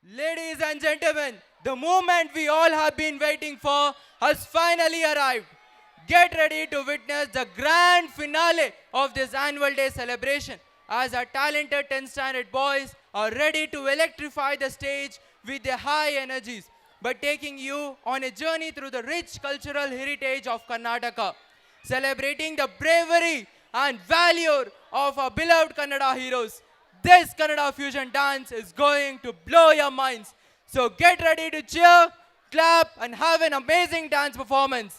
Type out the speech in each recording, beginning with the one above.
Ladies and gentlemen, the moment we all have been waiting for has finally arrived. Get ready to witness the grand finale of this annual day celebration as our talented 10th standard boys are ready to electrify the stage with their high energies by taking you on a journey through the rich cultural heritage of Karnataka, celebrating the bravery and valor of our beloved Kannada heroes. This Kannada fusion dance is going to blow your minds. So get ready to cheer, clap, and have an amazing dance performance.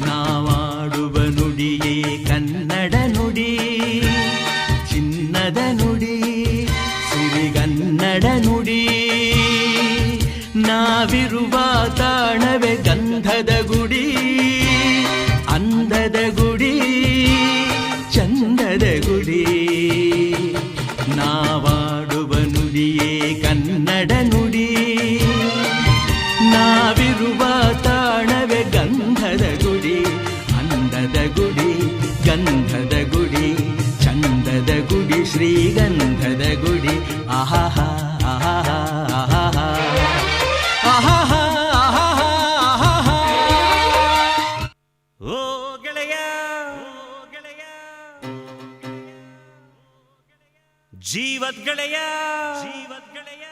ನಾವಾಡುವ ನುಡಿಯೇ Kannada ನುಡಿ, ಚಿನ್ನದ ನುಡಿ, ಸಿರಿಗನ್ನಡ ನುಡಿ. ನಾವಿರುವ ತಾಣವೇ ಗಂಧದ ಗುಡಿ, ಅಂದದ ಗುಡಿ, ಚಂದದ ಗುಡಿ. ನಾವಾಡುವ ನುಡಿಯೇ ಕನ್ನಡ ನುಡಿ, ನಾವಿರುವ ತಾಣವೇ ಗಂಧದ ಗುಡಿ, ಅಂದದ ಗುಡಿ, ಗಂಧದ ಗುಡಿ, ಚಂದದ ಗುಡಿ, ಶ್ರೀಗಂಧದ ಗುಡಿ. ಆಹಾಹಾ ಆಹಾಹಾ ಆಹಾಹಾ ಆಹಾಹಾ ಆಹಾಹಾ. ಓ ಗೆಳೆಯ, ಜೀವದ್ ಗೆಳೆಯ, ಜೀವದ್ ಗೆಳೆಯ.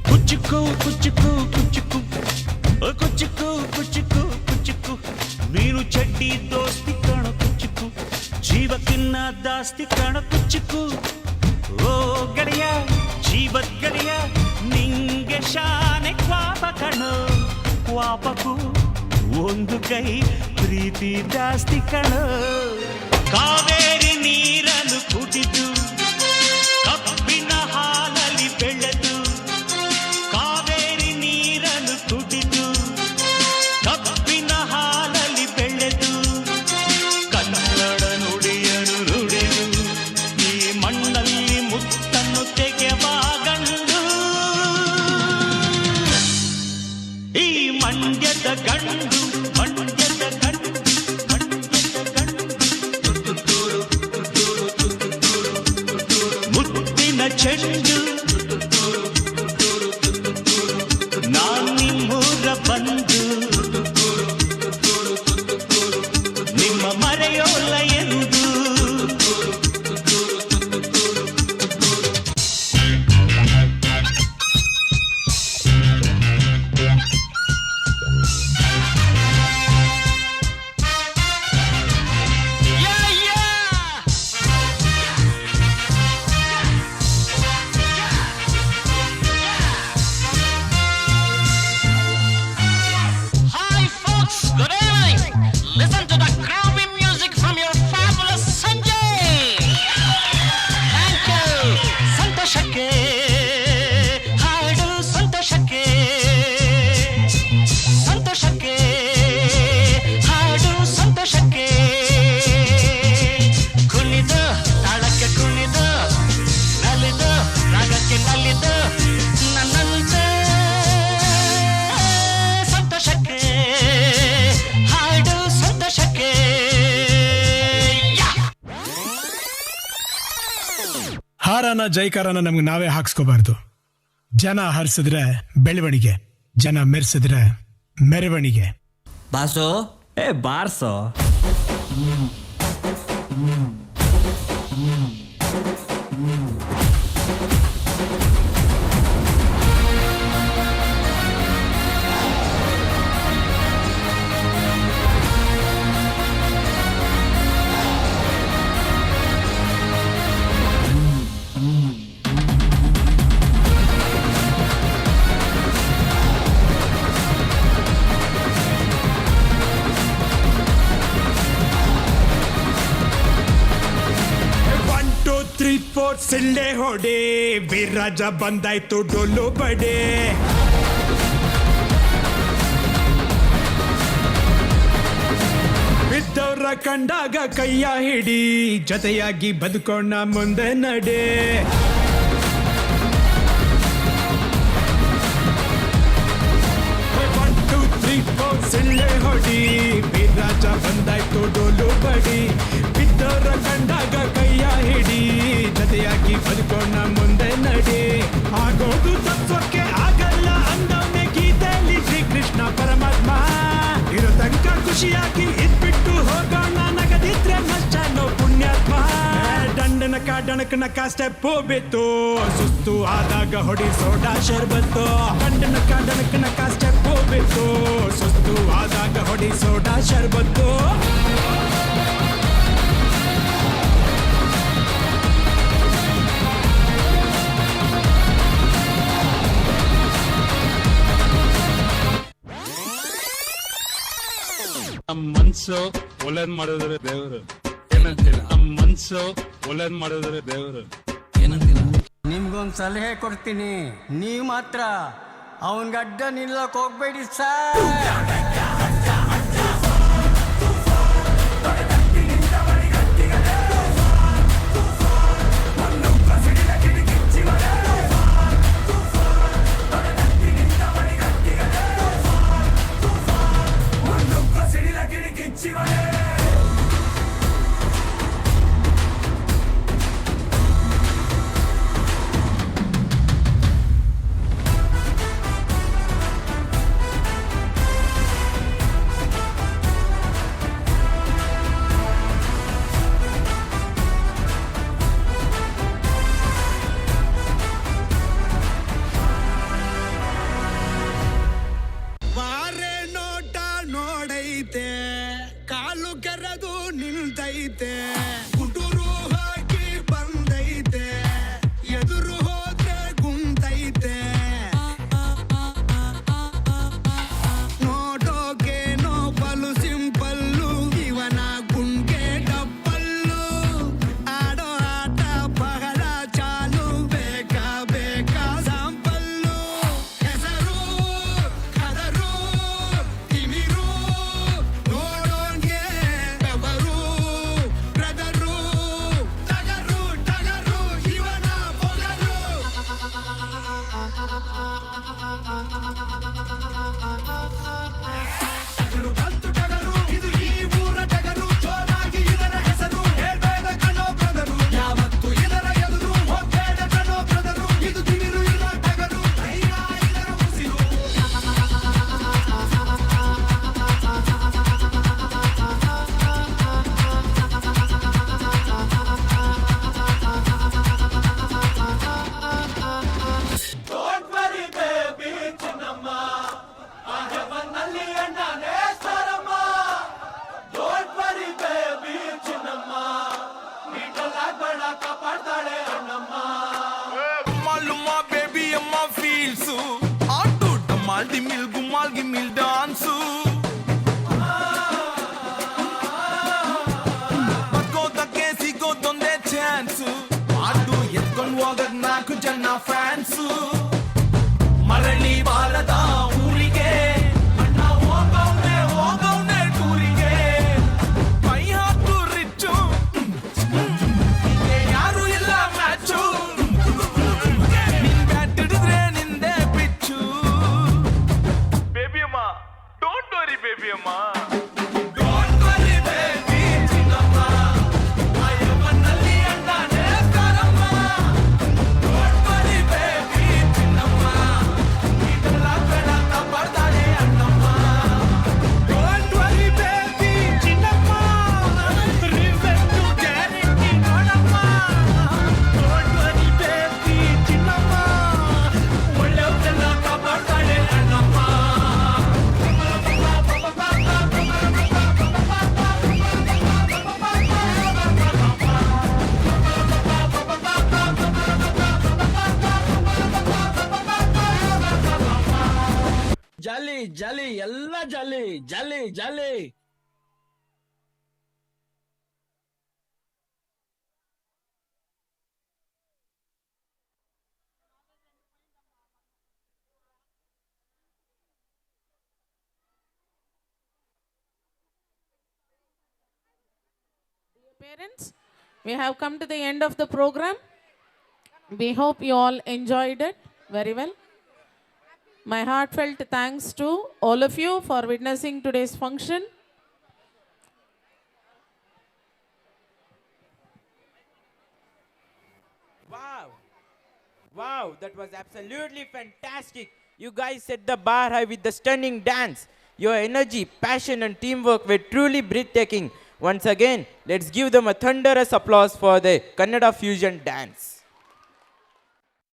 ಕುಚ್ಚುಕು ಕುಚ್ಚುಕು ಕುಚ್ಚುಕು ಕುಚ್ಚುಕು ಕುಚ್ಚುಕು ಕುಚ್ಚುಕು, ನೀನು ಚಡ್ಡಿ ದೋಸ್ತಿ ಕಾಣ ಕುಚ್ಚುಕು, ಜೀವಕ್ಕಿನ್ನ ದಾಸ್ತಿ ಕಾಣ ಕುಚ್ಚುಕು. ಓ ಗೆಳೆಯ, ಜೀವದ್ ಗೆಳೆಯ, ನಿಂಗೆ ಶಾನೆ ಕ್ವಾಪ ಕಣೋ, ಕ್ವಾಪಕು ಒಂದು ಕೈ ಪ್ರೀತಿ ಜಾಸ್ತಿ ಕಣೋ. ಕಾವೇರಿ ನೀರನ್ನು ಕುಡಿದು ಕಬ್ಬಿನ ಹಾಲಲ್ಲಿ ಬೆಳೆದು, ಕಾವೇರಿ ನೀರನ್ನು ಕುಡಿದು ಕಬ್ಬಿನ ಹಾಲಲ್ಲಿ ಬೆಳೆದು, ಕನ್ನಡ ನುಡಿಯನು ನುಡಿದು ಈ ಮಣ್ಣಲ್ಲಿ ಮುತ್ತನ್ನು ತೆಗೆವ ಗಂಡು, ಈ ಮಂಡ್ಯದ ಗಂಡು, ಮಂಡ್ಯದ ಗಂಡು, ಮಂಡ್ಯದ ಗಂಡು. ಮುತ್ತಿನ ಚೆಂಡು, ನಾನ್ ನಿಮ್ಮೂರ ಬಂದು ನಿಮ್ಮ ಮರೆಯೋಲ್ಲ ಎಂದು. Hi folks, good evening. Listen to the groovy music from your fabulous Sanjay. Thank you. ಸಂತೋಷಕ್ಕೆ ಹಾಡು, ಸಂತೋಷಕ್ಕೆ ಸಂತೋಷಕ್ಕೆ ಹಾಡು, ಸಂತೋಷಕ್ಕೆ ಕುಣಿದು ತಾಳಕ್ಕೆ ಕುಣಿದು ನಲಿದು ರಾಗಕ್ಕೆ ನಲಿದು ನನ್ನಂತೆ ಸಂತೋಷಕ್ಕೆ ಹಾಡು, ಸಂತೋಷಕ್ಕೆ. ಹಾರನ ಜೈಕಾರನ ನಮ್ಗೆ ನಾವೇ ಹಾಕ್ಸ್ಕೋಬಾರ್ದು. ಜನ ಹರಿಸಿದ್ರೆ ಬೆಳವಣಿಗೆ, ಜನ ಮೆರೆಸಿದ್ರೆ ಮೆರವಣಿಗೆ. ಬಾಸೋ ಬಾರ್ಸೋ. ಸಿಳ್ಳೆ ಹೊಡೆ ವೀರರಾಜ ಬಂದಾಯ್ತು ಡೊಳ್ಳು ಬಡೆ ಬಿದ್ದವ್ರ ಕಂಡಾಗ ಕೈಯ ಹಿಡಿ ಜೊತೆಯಾಗಿ ಬದುಕೋಣ ಮುಂದೆ ನಡೆ 1 2 3 4 ಸಿಳ್ಳೆ ಹೊಡಿ ವೀರರಾಜ ಬಂದಾಯ್ತು ಡೋಲು ಬಡಿ ಬಿದ್ದವ್ರ ಕಂಡಾಗ ಕೈಯ ಹಿಡಿ ಜೊತೆಯಾಗಿ ಬದುಕೋಣ ಮುಂದೆ ನಡೆ ಆಗೋದು ತತ್ವಕ್ಕೆ ಆಗಲ್ಲ ಅಂದವನೇ ಗೀತೆಯಲ್ಲಿ ಶ್ರೀಕೃಷ್ಣ ಪರಮಾತ್ಮ ಇರೋ ತನಕ ಖುಷಿಯಾಗಿ ಇದ್ಬಿಟ್ಟು ಹೋಗೋಣ ನಗದಿದ್ರೆ ನಷ್ಟನೋ ಪುಣ್ಯಾತ್ಮ ದಂಡನಕ ಡಣಕನಕ ಸ್ಟೆಪ್ ಬಿತ್ತು ಸುಸ್ತು ಆದಾಗ ಹೊಡಿ ಸೋಡಾ ಶರ್ಬತ್ತು ದಂಡನಕ ಡಣಕನಕ ಸ್ಟೆಪ್ ಬಿತ್ತು ಸುಸ್ತು ಆದಾಗ ಹೊಡಿ ಸೋಡಾ ಶರ್ಬತ್ತು ನಮ್ಮ ಮನ್ಸು ಒಳ್ಳೇದ್ ಮಾಡಿದ್ರೆ ದೇವರು ಏನಂತೀರ ನಮ್ಮ ಮನ್ಸು ಒಳ್ಳೇದ್ ಮಾಡಿದ್ರೆ ದೇವರು ಏನಂತೀರ ನಿಮ್ಗೊಂದು ಸಲಹೆ ಕೊಡ್ತೀನಿ ನೀವು ಮಾತ್ರ ಅವನ್ ಗಡ್ಡ ನಿಲ್ಲಕ್ ಹೋಗ್ಬೇಡಿ ಸರ್ ಕಾಲು ಕೆರೆದು ನಿಲ್ತೈತೆ ಗುಟುರು ಹಾಕಿ ಬಂದೈತೆ ಎದುರು ಹೋದ್ರೆ ಗುಂತೈತೆ ನೋಡೋಕೆ ನೋಬಲು ಸಿಂಪಲ್ಲು ಇವನ ಗುಂಗೆ ಡಬ್ಬಲ್ಲು ಆಡೋ ಆಟ ಬಹಳ ಚಾಲು ಬೇಕಾ ಬೇಕಾ ಸಾಂಪಲ್ಲು ಹೆಸರು ಕದರು ತಿಮಿರು ನೋಡೋನ್ಗೆ ಬೆವರು ಬ್ರದರು ಟಗರು ಟಗರು ಇವನ ಬೊಗರು ಟಗರು ಬಂತು ಟಗರು ಇದು ಈ ಊರ ಟಗರು ಜೋರಾಗಿ ಇದರ ಹೆಸರು ಹೇಳ್ಬೇಡ ಕಣೋ ಬ್ರದರು ಯಾವತ್ತು ಇದರ ಎದುರು ಹೋಗ್ಬೇಡ ಕಣೋ ಬ್ರದರು ಇದು ತಿಮಿರು ಇರೋ ಟಗರು ಧೈರ್ಯ ಇದರ ಉಸಿರು Maluma baby amma feels Auto damal dimil gumal gimil dance Batko take sigo donde chance Adu etkon hogad naku janna fans Marali barada ಊರಿಗೆ ಅಣ್ಣ ಹೋಗವ್ನೆ ಟೂರಿಗೆ ಕೈ ಹಾಕು ರಿಚ್ಚು ಯಾರು ಇಲ್ಲ ಮ್ಯಾಚು ನಿನ್ ಬ್ಯಾಟ್ ಹಿಡಿದ್ರೆ ನಿಂದೆ ಪಿಚ್ಚು ಬೇಬಿ ಅಮ್ಮ ಡೋಂಟ್ ವರಿ ಬೇಬಿ ಅಮ್ಮ ಡೋಂಟ್ ವರಿ ಬೇಬಿ ಚಿನ್ನಮ್ಮ ಅಯ್ಯಮ್ಮನಲ್ಲಿ ಅಂದಾನೆ ಕಾರಮ್ಮ ಡೋಂಟ್ ವರಿ ಬೇಬಿ ಚಿನ್ನಮ್ಮ ಇದೆಲ್ಲ ಬೇಡ ತಪ್ಪಡ್ತಾಳೆ ಅಣ್ಣಮ್ಮ ಡೋಂಟ್ ವರಿ ಬೇಬಿ ಚಿನ್ನಮ್ಮ ರಿವೆಂಜು ಗ್ಯಾರಂಟಿ ನೋಡಮ್ಮ ಡೋಂಟ್ ವರಿ ಬೇಬಿ ಚಿನ್ನಮ್ಮ ಒಳ್ಳೆಯವ್ರನ್ನ ಕಾಪಾಡ್ತಾಳೆ ಅಣ್ಣಮ್ಮ ಜಾಲಿ ಜಾಲಿ ಎಲ್ಲ jolly jolly jolly Parents, we have come to the end of the program. We hope you all enjoyed it very well. My heartfelt thanks to all of you for witnessing today's function. Wow. Wow, that was absolutely fantastic. You guys set the bar high with the stunning dance. Your energy, passion, and teamwork were truly breathtaking. Once again, let's give them a thunderous applause for the Kannada fusion dance.